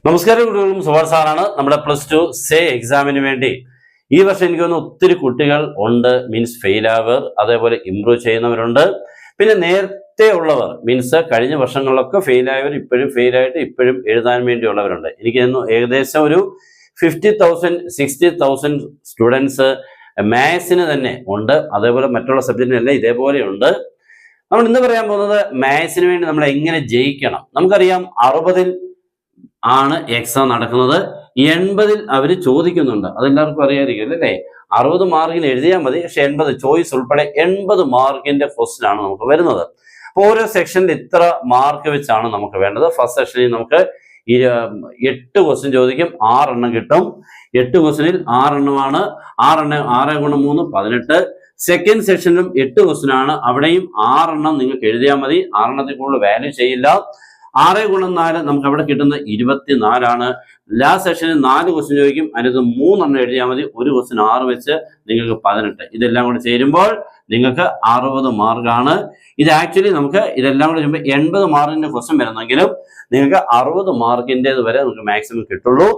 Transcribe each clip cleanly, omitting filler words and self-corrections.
നമസ്കാരം കുട്ടികളും സുഭാഷ് സാറാണ്. നമ്മുടെ +2 സേ എക്സാമിന് വേണ്ടി ഈ വർഷം എനിക്ക് തോന്നുന്നു ഒത്തിരി കുട്ടികൾ ഉണ്ട്. മീൻസ് ഫെയിൽ ആവർ, അതേപോലെ ഇംപ്രൂവ് ചെയ്യുന്നവരുണ്ട്. പിന്നെ നേരത്തെ ഉള്ളവർ മീൻസ് കഴിഞ്ഞ വർഷങ്ങളിലൊക്കെ ഫെയിൽ ആയവർ ഇപ്പോഴും ഫെയിൽ ആയിട്ട് ഇപ്പോഴും എഴുതാൻ വേണ്ടിയുള്ളവരുണ്ട്. എനിക്ക് തോന്നുന്നു ഏകദേശം ഒരു 50,000 60,000 സ്റ്റുഡൻസ് മാത്സിന് തന്നെ ഉണ്ട്. അതേപോലെ മറ്റുള്ള സബ്ജക്റ്റിനെല്ലാം ഇതേപോലെ ഉണ്ട്. നമ്മൾ ഇന്ന് പറയാൻ പോകുന്നത് മാത്സിന് വേണ്ടി നമ്മൾ എങ്ങനെ ജയിക്കണം. നമുക്കറിയാം 60-ൽ ആണ് എക്സാം നടക്കുന്നത്, 80-ൽ അവർ ചോദിക്കുന്നുണ്ട്. അതെല്ലാവർക്കും അറിയാതിരിക്കും അല്ലേ. 60 മാർക്കിന് എഴുതിയാൽ മതി, പക്ഷെ 80 ചോയ്സ് ഉൾപ്പെടെ 80 മാർക്കിന്റെ ക്വസ്റ്റ്യൻ ആണ് നമുക്ക് വരുന്നത്. അപ്പോൾ ഓരോ സെക്ഷനിൽ ഇത്ര മാർക്ക് വെച്ചാണ് നമുക്ക് വേണ്ടത്. ഫസ്റ്റ് സെക്ഷനിൽ നമുക്ക് 8 ക്വസ്റ്റ്യൻ ചോദിക്കും, 6 എണ്ണം കിട്ടും. 8 ക്വസ്റ്റ്യനിൽ 6 എണ്ണമാണ്. 6 × 3 18. സെക്കൻഡ് സെക്ഷനിലും 8 ക്വസ്റ്റ്യൻ ആണ്, അവിടെയും 6 എണ്ണം നിങ്ങൾക്ക് എഴുതിയാൽ മതി. 6 എണ്ണത്തിൽ കൂടുതൽ വാല്യൂ ചെയ്യില്ല. 6 × 4 നമുക്ക് അവിടെ കിട്ടുന്നത് 24 ആണ്. ലാസ്റ്റ് സെക്ഷനിൽ 4 ക്വസ്റ്റ്യൻ ചോദിക്കും, അതിനകത്ത് 3 എണ്ണം എഴുതിയാൽ മതി. ഒരു ക്വസ്റ്റ്യൻ 6 വെച്ച് നിങ്ങൾക്ക് 18. ഇതെല്ലാം കൂടെ ചേരുമ്പോൾ നിങ്ങൾക്ക് 60 മാർക്കാണ്. ഇത് ആക്ച്വലി നമുക്ക് ഇതെല്ലാം കൂടെ ചെയ്യുമ്പോൾ 80 മാർക്കിന്റെ ക്വസ്റ്റ്യൻ വരുന്നെങ്കിലും നിങ്ങൾക്ക് 60 മാർക്കിൻ്റെത് വരെ നമുക്ക് മാക്സിമം കിട്ടുള്ളൂ.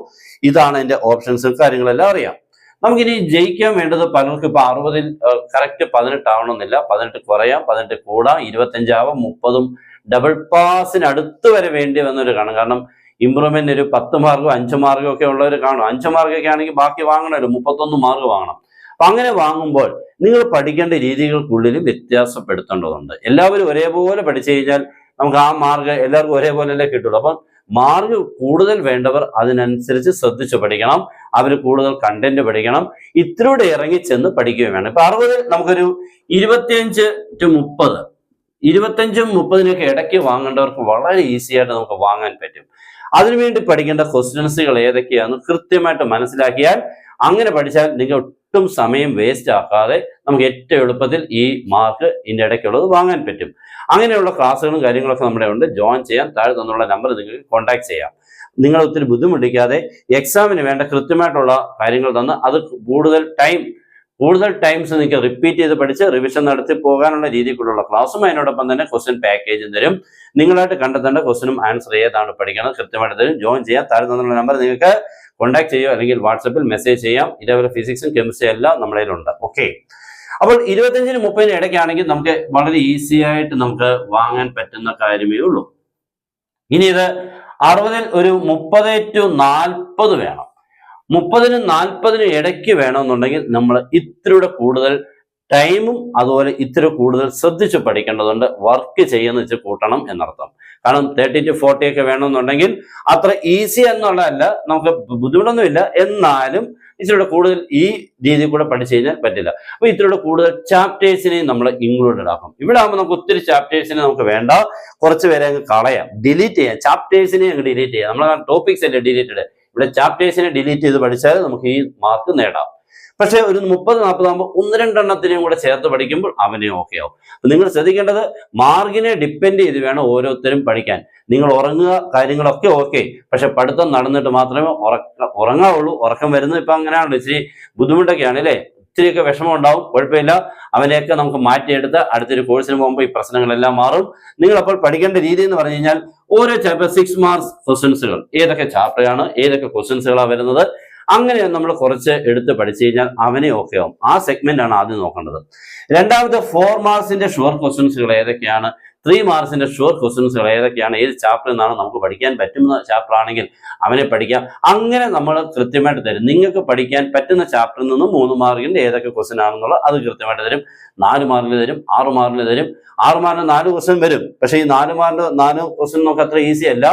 ഇതാണ് അതിന്റെ ഓപ്ഷൻസും കാര്യങ്ങളെല്ലാം അറിയാം. നമുക്കിനി ജയിക്കാൻ വേണ്ടത് പലർക്കും ഇപ്പൊ 60-ൽ കറക്റ്റ് 18 ആവണമെന്നില്ല. 18 കുറയാം, 18 കൂടാം, 25 ആവാം, 30-ഉം ഡബിൾ പാസിന് അടുത്ത് വരെ വേണ്ടി വന്നൊരു കാണും. കാരണം ഇംപ്രൂവ്മെന്റ് ഒരു 10 മാർക്കോ 5 മാർക്കോ ഒക്കെ ഉള്ളവർ കാണും. 5 മാർക്കൊക്കെ ആണെങ്കിൽ ബാക്കി വാങ്ങണമല്ലോ, 31 മാർക്ക് വാങ്ങണം. അപ്പൊ അങ്ങനെ വാങ്ങുമ്പോൾ നിങ്ങൾ പഠിക്കേണ്ട രീതികൾക്കുള്ളിൽ വ്യത്യാസപ്പെടുത്തേണ്ടതുണ്ട്. എല്ലാവരും ഒരേപോലെ പഠിച്ചു കഴിഞ്ഞാൽ നമുക്ക് ആ മാർക്ക് എല്ലാവർക്കും ഒരേപോലെയല്ലേ കിട്ടുള്ളൂ. അപ്പം മാർക്ക് കൂടുതൽ വേണ്ടവർ അതിനനുസരിച്ച് ശ്രദ്ധിച്ചു പഠിക്കണം. അവർ കൂടുതൽ കണ്ടന്റ് പഠിക്കണം. ഇത്തിലൂടെ ഇറങ്ങി ചെന്ന് പഠിക്കുകയും വേണം. ഇപ്പൊ 60-ൽ നമുക്കൊരു 25 to 30, 25-ഉം 30-നൊക്കെ ഇടയ്ക്ക് വാങ്ങേണ്ടവർക്ക് വളരെ ഈസി ആയിട്ട് നമുക്ക് വാങ്ങാൻ പറ്റും. അതിനുവേണ്ടി പഠിക്കേണ്ട ക്വസ്റ്റ്യൻസുകൾ ഏതൊക്കെയാണെന്ന് കൃത്യമായിട്ട് മനസ്സിലാക്കിയാൽ, അങ്ങനെ പഠിച്ചാൽ നിങ്ങൾ ഒട്ടും സമയം വേസ്റ്റ് ആക്കാതെ നമുക്ക് ഏറ്റവും എളുപ്പത്തിൽ ഈ മാർക്ക് ഇതിൻ്റെ ഇടയ്ക്കുള്ളത് വാങ്ങാൻ പറ്റും. അങ്ങനെയുള്ള ക്ലാസ്സുകളും കാര്യങ്ങളൊക്കെ നമ്മുടെ ഉണ്ട്. ജോയിൻ ചെയ്യാൻ താഴെ തന്നുള്ള നമ്പർ നിങ്ങൾക്ക് കോൺടാക്ട് ചെയ്യാം. നിങ്ങൾ ഒത്തിരി ബുദ്ധിമുട്ടിക്കാതെ എക്സാമിന് വേണ്ട കൃത്യമായിട്ടുള്ള കാര്യങ്ങൾ തന്ന് അത് കൂടുതൽ ടൈംസ് നിങ്ങൾക്ക് റിപ്പീറ്റ് ചെയ്ത് പഠിച്ച് റിവിഷൻ നടത്തി പോകാനുള്ള രീതിക്കുള്ള ക്ലാസ്സും അതിനോടൊപ്പം തന്നെ ക്വസ്റ്റ്യൻ പാക്കേജും തരും. നിങ്ങളായിട്ട് കണ്ടെത്തേണ്ട ക്വസ്റ്റ്യനും ആൻസർ ഏതാണ് പഠിക്കണം കൃത്യമായിട്ട് തരും. ജോയിൻ ചെയ്യാൻ താഴെ തന്നുള്ള നമ്പർ നിങ്ങൾക്ക് കോൺടാക്ട് ചെയ്യുക, അല്ലെങ്കിൽ വാട്സപ്പിൽ മെസ്സേജ് ചെയ്യാം. ഇതേപോലെ ഫിസിക്സും കെമിസ്ട്രിയും എല്ലാം നമ്മുടെ കയ്യിലുണ്ട്. ഓക്കെ, അപ്പോൾ 25-നും 30-നും ഇടയ്ക്കാണെങ്കിൽ നമുക്ക് വളരെ ഈസി ആയിട്ട് നമുക്ക് വാങ്ങാൻ പറ്റുന്ന കാര്യമേ ഉള്ളൂ. ഇനി ഇത് 60-ൽ ഒരു 30 to 40 വേണം. 30-നും 40-നും ഇടയ്ക്ക് വേണമെന്നുണ്ടെങ്കിൽ നമ്മൾ ഇത്തിരിയുടെ കൂടുതൽ ടൈമും അതുപോലെ ഇത്തിരി കൂടുതൽ ശ്രദ്ധിച്ച് പഠിക്കേണ്ടതുണ്ട്. വർക്ക് ചെയ്യുന്ന വെച്ച് കൂട്ടണം എന്നർത്ഥം. കാരണം 30 to 40 ഒക്കെ വേണമെന്നുണ്ടെങ്കിൽ അത്ര ഈസി എന്നുള്ളതല്ല, നമുക്ക് ബുദ്ധിമുട്ടൊന്നുമില്ല. എന്നാലും ഇച്ചിരിയുടെ കൂടുതൽ ഈ രീതിയിൽ കൂടെ പഠിച്ചു കഴിഞ്ഞാൽ പറ്റില്ല. അപ്പൊ ഇത്തിരിയുടെ കൂടുതൽ ചാപ്റ്റേഴ്സിനെയും നമ്മൾ ഇൻക്ലൂഡഡ് ആക്കും. ഇവിടെ ആകുമ്പോൾ നമുക്ക് ഒത്തിരി ചാപ്റ്റേഴ്സിനെ നമുക്ക് വേണ്ട, കുറച്ച് പേരെ അങ്ങ് കളയാം, ഡിലീറ്റ് ചെയ്യാം. ചാപ്റ്റേഴ്സിനെ അങ്ങ് ഡിലീറ്റ് ചെയ്യാം. നമ്മൾ ടോപ്പിക്സ് അല്ലേ ഡിലീറ്റഡ്, ഇവിടെ ചാപ്റ്റേഴ്സിനെ ഡിലീറ്റ് ചെയ്ത് പഠിച്ചാൽ നമുക്ക് ഈ മാർക്ക് നേടാം. പക്ഷെ ഒരു 30-40 ആകുമ്പോൾ 1-2 എണ്ണത്തിനെയും കൂടെ ചേർത്ത് പഠിക്കുമ്പോൾ അവനെ ഓക്കെ ആവും. അപ്പൊ നിങ്ങൾ ശ്രദ്ധിക്കേണ്ടത് മാർക്കിനെ ഡിപ്പെൻഡ് ചെയ്ത് വേണം ഓരോരുത്തരും പഠിക്കാൻ. നിങ്ങൾ ഉറങ്ങുക, കാര്യങ്ങളൊക്കെ ഓക്കെ, പക്ഷെ പഠിത്തം നടന്നിട്ട് മാത്രമേ ഉറങ്ങാവുള്ളൂ. ഉറക്കം വരുന്നത് ഇപ്പൊ അങ്ങനെയാണല്ലോ, ഇച്ചിരി ബുദ്ധിമുട്ടൊക്കെയാണ് അല്ലേ, ഇത്തിരിയൊക്കെ വിഷമം ഉണ്ടാവും. കുഴപ്പമില്ല, അവനെയൊക്കെ നമുക്ക് മാറ്റിയെടുത്ത് അടുത്തൊരു കോഴ്സിന് പോകുമ്പോൾ ഈ പ്രശ്നങ്ങളെല്ലാം മാറും. നിങ്ങൾ അപ്പോൾ പഠിക്കേണ്ട രീതി എന്ന് പറഞ്ഞു കഴിഞ്ഞാൽ ഓരോ ചാപ്റ്റർ 6 മാർക്സ് ക്വസ്റ്റ്യൻസുകൾ, ഏതൊക്കെ ചാപ്റ്ററാണ്, ഏതൊക്കെ ക്വസ്റ്റ്യൻസുകളാണ് വരുന്നത്, അങ്ങനെ നമ്മൾ കുറച്ച് എടുത്ത് പഠിച്ചു കഴിഞ്ഞാൽ അവനെ ഓക്കെ ആവും. ആ സെഗ്മെന്റ് ആണ് ആദ്യം നോക്കേണ്ടത്. രണ്ടാമത്തെ 4 മാർക്സിന്റെ ഷുവർ ക്വസ്റ്റ്യൻസുകൾ ഏതൊക്കെയാണ്, 3 മാർക്സിന്റെ ഷുവർ ക്വസ്റ്റ്യൻസുകൾ ഏതൊക്കെയാണ്, ഏത് ചാപ്റ്ററിൽ നിന്നാണ് നമുക്ക് പഠിക്കാൻ പറ്റുന്ന ചാപ്റ്റർ ആണെങ്കിൽ അവനെ പഠിക്കാം. അങ്ങനെ നമ്മൾ കൃത്യമായിട്ട് തരും. നിങ്ങൾക്ക് പഠിക്കാൻ പറ്റുന്ന ചാപ്റ്ററിൽ നിന്നും 3 മാർക്കിന്റെ ഏതൊക്കെ ക്വസ്റ്റ്യൻ ആണെന്നുള്ളത് അത് കൃത്യമായിട്ട് തരും. 4 മാർക്കിന് തരും, 6 മാർക്കിന് തരും. 6 മാർക്കിന് 4 ക്വസ്റ്റ്യൻ വരും. പക്ഷേ ഈ 4 മാർക്കിന് 4 ക്വസ്റ്റ്യൻ നമുക്ക് അത്ര ഈസി അല്ല.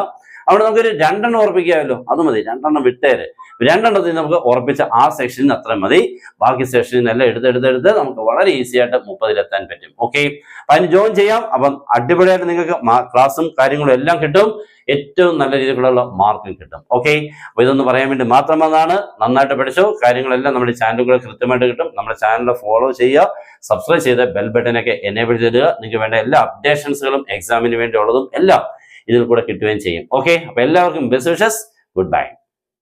അവിടെ നമുക്കൊരു 2 എണ്ണം ഉറപ്പിക്കാമല്ലോ, അത് മതി. 2 എണ്ണം വിട്ടേര്. 2 എണ്ണത്തിൽ നമുക്ക് ഉറപ്പിച്ച ആ സെക്ഷനിൽ അത്ര മതി. ബാക്കി സെക്ഷനിൽ നിന്നെല്ലാം എടുത്ത് നമുക്ക് വളരെ ഈസി ആയിട്ട് 30-ലെത്താൻ പറ്റും. ഓക്കെ, അപ്പൊ അതിന് ജോയിൻ ചെയ്യാം. അപ്പം അടിപൊളിയായിട്ട് നിങ്ങൾക്ക് ക്ലാസ്സും കാര്യങ്ങളും എല്ലാം കിട്ടും. ഏറ്റവും നല്ല രീതിയിലുള്ള മാർക്കും കിട്ടും. ഓക്കെ, അപ്പൊ ഇതൊന്ന് പറയാൻ വേണ്ടി മാത്രം വന്നതാണ്. നന്നായിട്ട് പഠിച്ചോ. കാര്യങ്ങളെല്ലാം നമ്മുടെ ചാനലുകൾ കൃത്യമായിട്ട് കിട്ടും. നമ്മുടെ ചാനൽ ഫോളോ ചെയ്യുക, സബ്സ്ക്രൈബ് ചെയ്ത് ബെൽ ബട്ടനൊക്കെ എനേബിൾ ചെയ്തിടുക. നിങ്ങൾക്ക് വേണ്ട എല്ലാ അപ്ഡേഷൻസുകളും എക്സാമിന് വേണ്ടിയുള്ളതും എല്ലാം ഇതിൽ കൂടെ കിട്ടുകയും ചെയ്യും. ഓക്കെ, അപ്പൊ എല്ലാവർക്കും ബെസ്റ്റ് വിഷസ്. Good bye.